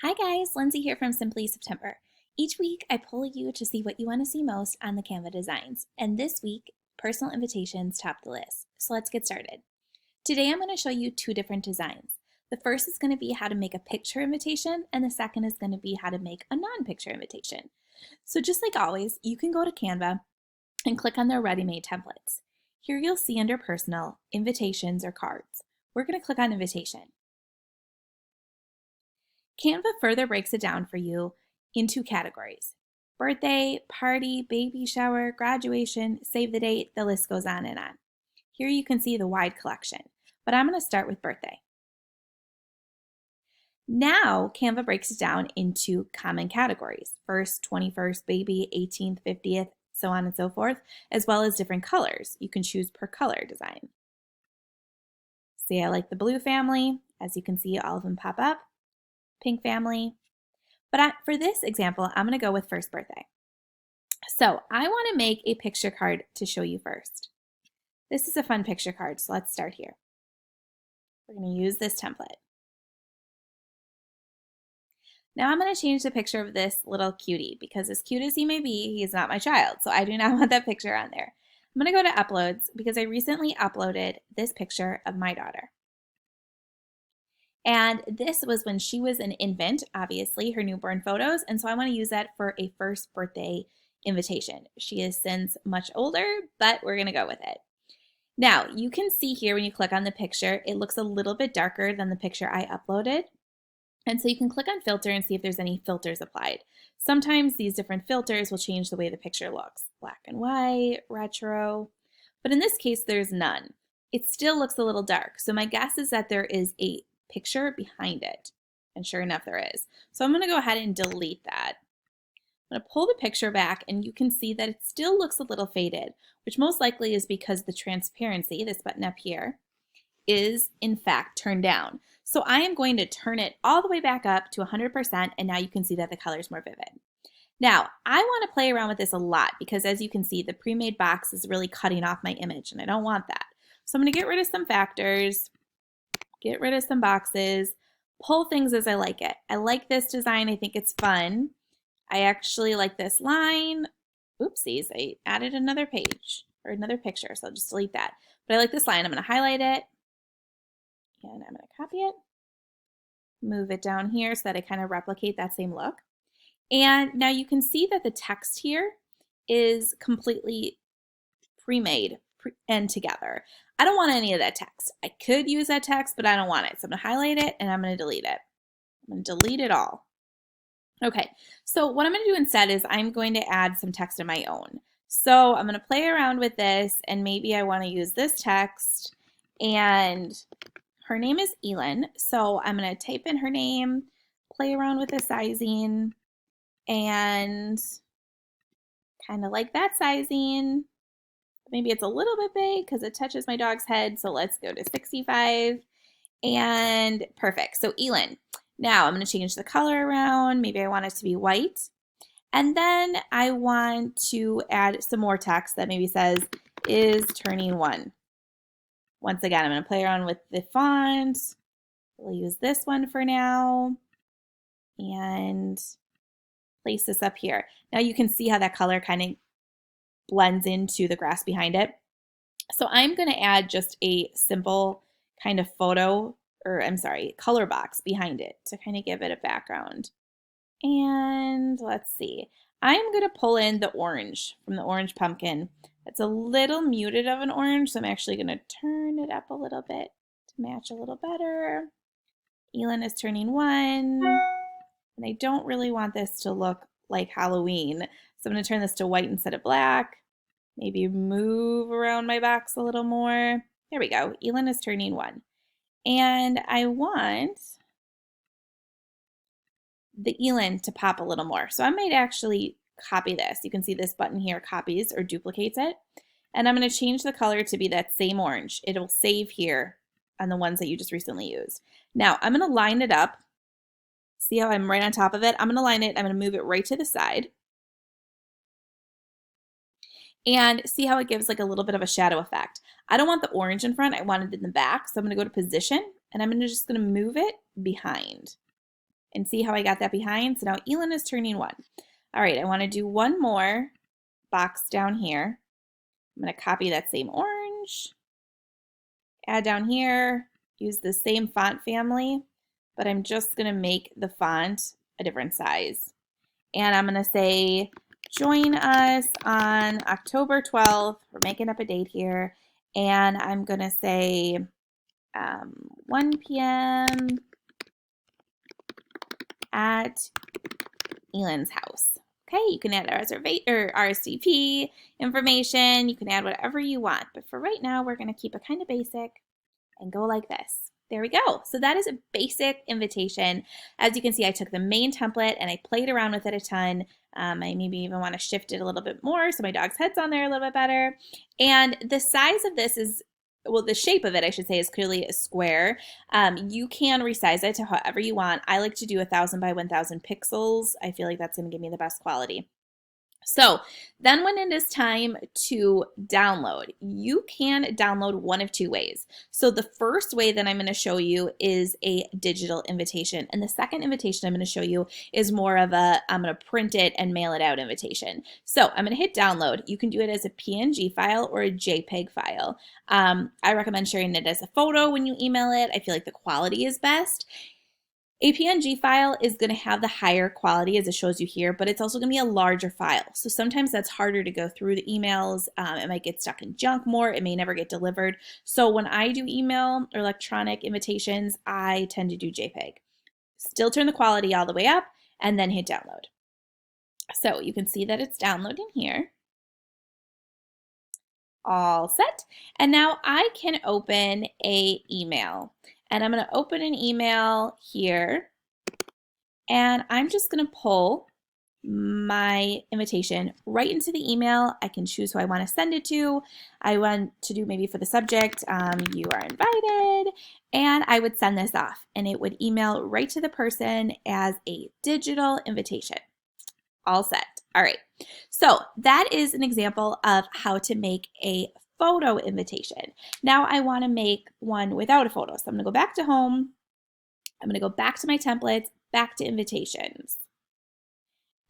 Hi guys, Lindsay here from Simply September. Each week I pull you to see what you want to see most on the Canva designs, and this week personal invitations top the list. So let's get started. Today I'm going to show you two different designs. The first is going to be how to make a picture invitation, and the second is going to be how to make a non-picture invitation. So just like always, you can go to Canva and click on their ready-made templates. Here you'll see under personal, invitations or cards. We're going to click on invitation. Canva further breaks it down for you into categories: birthday, party, baby shower, graduation, save the date, the list goes on and on. Here you can see the wide collection, but I'm going to start with birthday. Now Canva breaks it down into common categories: first, 21st, baby, 18th, 50th, so on and so forth, as well as different colors. You can choose per color design. See, I like the blue family. As you can see, all of them pop up. Pink family. But for this example, I'm going to go with first birthday. So I want to make a picture card to show you first. This is a fun picture card, so let's start here. We're going to use this template. Now I'm going to change the picture of this little cutie because as cute as he may be, he is not my child, so I do not want that picture on there. I'm going to go to uploads because I recently uploaded this picture of my daughter. And this was when she was an infant, obviously, her newborn photos. And so I want to use that for a first birthday invitation. She is since much older, but we're going to go with it. Now, you can see here when you click on the picture, it looks a little bit darker than the picture I uploaded. And so you can click on filter and see if there's any filters applied. Sometimes these different filters will change the way the picture looks. Black and white, retro. But in this case, there's none. It still looks a little dark. So my guess is that there is a picture behind it. And sure enough, there is. So I'm going to go ahead and delete that. I'm going to pull the picture back and you can see that it still looks a little faded, which most likely is because the transparency, this button up here, is in fact turned down. So I am going to turn it all the way back up to 100%, and now you can see that the color is more vivid. Now, I want to play around with this a lot because as you can see, the pre-made box is really cutting off my image and I don't want that. So I'm going to get rid of some factors, get rid of some boxes, pull things as I like it. I like this design. I think it's fun. I actually like this line. Oopsies, I added another page or another picture, so I'll just delete that. But I like this line. I'm going to highlight it and I'm going to copy it, move it down here so that I kind of replicate that same look. And now you can see that the text here is completely pre-made and together. I don't want any of that text. I could use that text, but I don't want it. So I'm going to highlight it and I'm going to delete it. I'm going to delete it all. Okay, so what I'm going to do instead is I'm going to add some text of my own. So I'm going to play around with this and maybe I want to use this text, and her name is Elin. So I'm going to type in her name, play around with the sizing, and kind of like that sizing. Maybe it's a little bit big because it touches my dog's head. So let's go to 65 and perfect. So Elin. Now I'm going to change the color around. Maybe I want it to be white. And then I want to add some more text that maybe says is turning 1. Once again, I'm going to play around with the font. We'll use this one for now and place this up here. Now you can see how that color kind of blends into the grass behind it. So I'm going to add just a simple kind of color box behind it to kind of give it a background. And let's see, I'm going to pull in the orange from the orange pumpkin. It's a little muted of an orange, so I'm actually going to turn it up a little bit to match a little better. Elin is turning 1, and I don't really want this to look like Halloween, so I'm going to turn this to white instead of black. Maybe move around my box a little more. There we go. Elin is turning 1. And I want the Elin to pop a little more. So I might actually copy this. You can see this button here copies or duplicates it. And I'm going to change the color to be that same orange. It'll save here on the ones that you just recently used. Now I'm going to line it up. See how I'm right on top of it? I'm going to line it. I'm going to move it right to the side. And see how it gives like a little bit of a shadow effect. I don't want the orange in front. I want it in the back. So I'm going to go to position and I'm just going to move it behind And see how I got that behind? So now Elin is turning 1. All right, I want to do one more box down here. I'm going to copy that same orange, add down here, use the same font family, but I'm just going to make the font a different size. And I'm going to say, join us on October 12th. We're making up a date here. And I'm going to say 1 p.m. at Elin's house. Okay, you can add RSVP information. You can add whatever you want. But for right now, we're going to keep it kind of basic and go like this. There we go. So that is a basic invitation. As you can see, I took the main template and I played around with it a ton. I maybe even want to shift it a little bit more so my dog's head's on there a little bit better. And the size of this is, well, the shape of it, I should say, is clearly a square. You can resize it to however you want. I like to do 1,000 by 1,000 pixels. I feel like that's going to give me the best quality. So then when it is time to download, you can download one of 2 ways. So the first way that I'm going to show you is a digital invitation. And the second invitation I'm going to show you is more of a, I'm going to print it and mail it out invitation. So I'm going to hit download. You can do it as a PNG file or a JPEG file. I recommend sharing it as a photo when you email it. I feel like the quality is best. A PNG file is going to have the higher quality as it shows you here, but it's also going to be a larger file. So sometimes that's harder to go through the emails. It might get stuck in junk more. It may never get delivered. So when I do email or electronic invitations, I tend to do JPEG. Still turn the quality all the way up and then hit download. So you can see that it's downloading here. All set. And now I can open an email. And I'm going to open an email here, and I'm just going to pull my invitation right into the email. I can choose who I want to send it to. I want to do maybe for the subject, you are invited, and I would send this off, and it would email right to the person as a digital invitation. All set. All right. So that is an example of how to make a photo invitation. Now I want to make one without a photo. So I'm going to go back to home. I'm going to go back to my templates, back to invitations.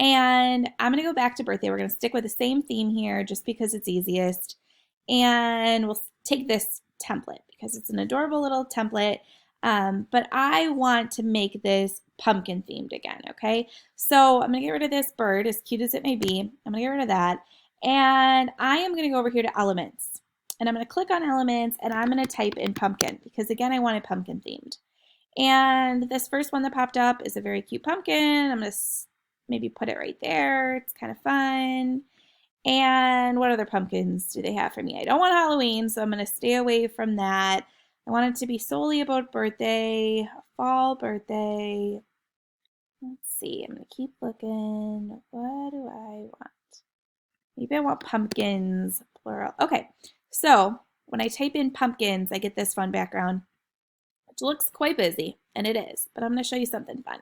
And I'm going to go back to birthday. We're going to stick with the same theme here just because it's easiest. And we'll take this template because it's an adorable little template. But I want to make this pumpkin themed again, okay? So I'm going to get rid of this bird, as cute as it may be. I'm going to get rid of that. And I am going to go over here to elements. And I'm going to click on elements and I'm going to type in pumpkin because, again, I want it pumpkin themed. And this first one that popped up is a very cute pumpkin. I'm going to maybe put it right there. It's kind of fun. And what other pumpkins do they have for me? I don't want Halloween, so I'm going to stay away from that. I want it to be solely about birthday, a fall birthday. Let's see. I'm going to keep looking. What do I want? Maybe I want pumpkins, plural. Okay, so when I type in pumpkins, I get this fun background, which looks quite busy, and it is, but I'm going to show you something fun.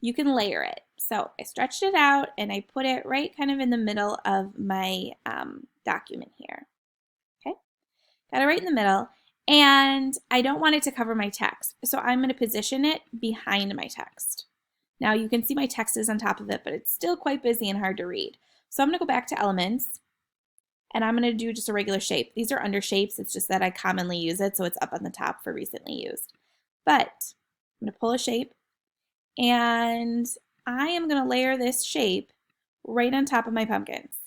You can layer it. So I stretched it out, and I put it right kind of in the middle of my document here. Okay, got it right in the middle, and I don't want it to cover my text, so I'm going to position it behind my text. Now you can see my text is on top of it, but it's still quite busy and hard to read. So I'm going to go back to elements, and I'm going to do just a regular shape. These are under shapes. It's just that I commonly use it, so it's up on the top for recently used. But I'm going to pull a shape, and I am going to layer this shape right on top of my pumpkins.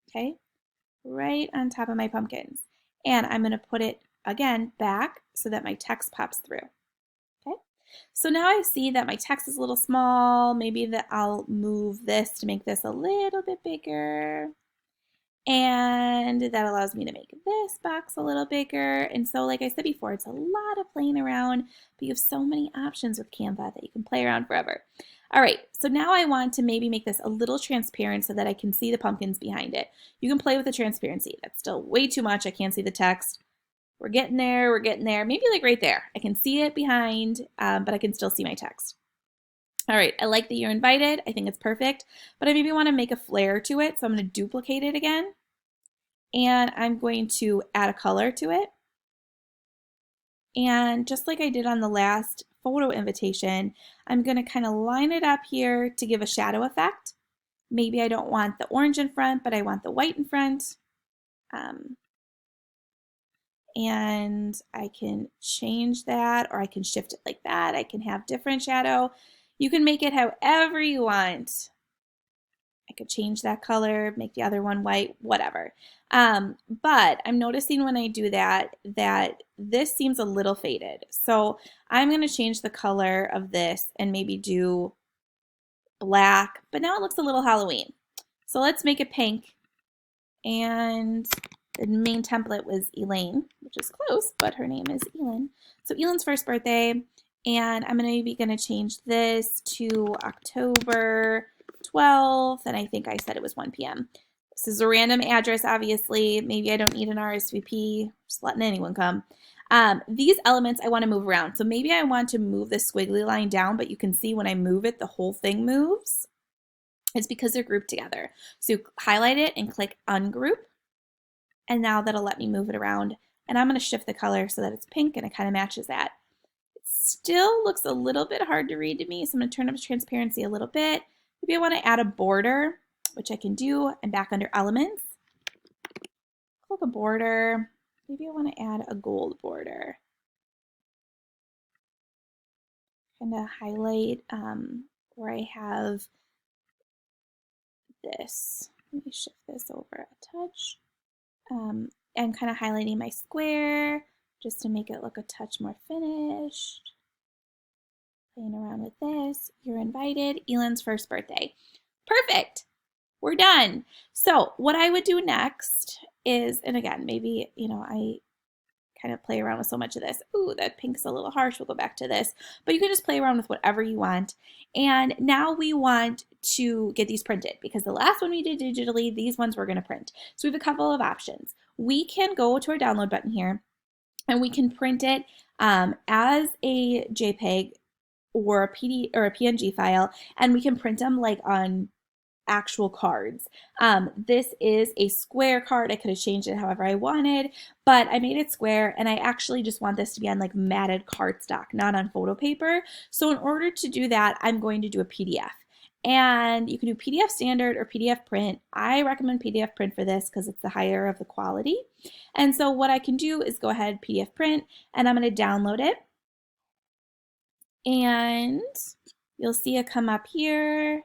Okay? Right on top of my pumpkins. And I'm going to put it, again, back so that my text pops through. Okay? So now I see that my text is a little small. Maybe that I'll move this to make this a little bit bigger. And that allows me to make this box a little bigger. And so, like I said before, it's a lot of playing around, but you have so many options with Canva that you can play around forever. All right, so now I want to maybe make this a little transparent so that I can see the pumpkins behind it. You can play with the transparency. That's still way too much. I can't see the text. We're getting there. We're getting there. Maybe like right there. I can see it behind, but I can still see my text. All right, I like that you're invited. I think it's perfect, but I maybe want to make a flare to it, so I'm going to duplicate it again, and I'm going to add a color to it. And just like I did on the last photo invitation, I'm going to kind of line it up here to give a shadow effect. Maybe I don't want the orange in front, but I want the white in front. And I can change that, or I can shift it like that. I can have different shadow. You can make it however you want. I could change that color, make the other one white, whatever. But I'm noticing when I do that, that this seems a little faded. So I'm going to change the color of this and maybe do black, but now it looks a little Halloween. So let's make it pink. And the main template was Elaine, which is close, but her name is Elin. So Elin's first birthday, and I'm maybe going to change this to October 12th, and I think I said it was 1 p.m. This is a random address, obviously. Maybe I don't need an RSVP, just letting anyone come. These elements I want to move around. So maybe I want to move the squiggly line down, but you can see when I move it, the whole thing moves. It's because they're grouped together. So highlight it and click ungroup. And now that'll let me move it around. And I'm going to shift the color so that it's pink and it kind of matches that. It still looks a little bit hard to read to me, so I'm going to turn up the transparency a little bit. Maybe I want to add a border, which I can do. I'm back under elements. Click a border. Maybe I want to add a gold border. Kind of highlight where I have this. Let me shift this over a touch. And kind of highlighting my square just to make it look a touch more finished. Playing around with this. You're invited. Elin's first birthday. Perfect. We're done. So what I would do next is, and again, maybe, I kind of play around with so much of this. Ooh, that pink's a little harsh. We'll go back to this. But you can just play around with whatever you want. And now we want to get these printed because the last one we did digitally, these ones we're going to print. So we have a couple of options. We can go to our download button here and we can print it as a JPEG or a PD or a PNG file, and we can print them like on actual cards. This is a square card. I could have changed it however I wanted, but I made it square, and I actually just want this to be on like matted cardstock, not on photo paper. So in order to do that, I'm going to do a PDF. And you can do PDF standard or PDF print. I recommend PDF print for this because it's the higher of the quality. And so what I can do is go ahead, PDF print, and I'm going to download it. And you'll see it come up here.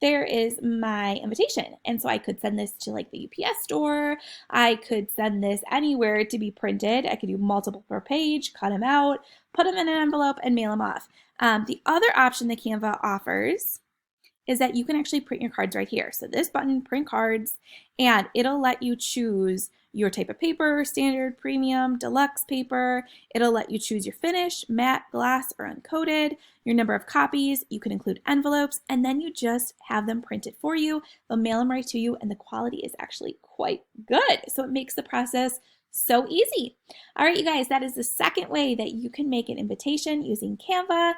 There is my invitation. And so I could send this to like the UPS store. I could send this anywhere to be printed. I could do multiple per page, cut them out, put them in an envelope, and mail them off. The other option that Canva offers is that you can actually print your cards right here. So this button, print cards, and it'll let you choose your type of paper, standard, premium, deluxe paper. It'll let you choose your finish, matte, glass, or uncoated, your number of copies. You can include envelopes, and then you just have them printed for you. They'll mail them right to you, and the quality is actually quite good. So it makes the process so easy. All right, you guys, that is the second way that you can make an invitation using Canva.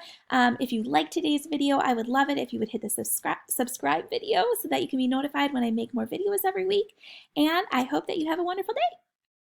If you liked today's video, I would love it if you would hit the subscribe video so that you can be notified when I make more videos every week. And I hope that you have a wonderful day.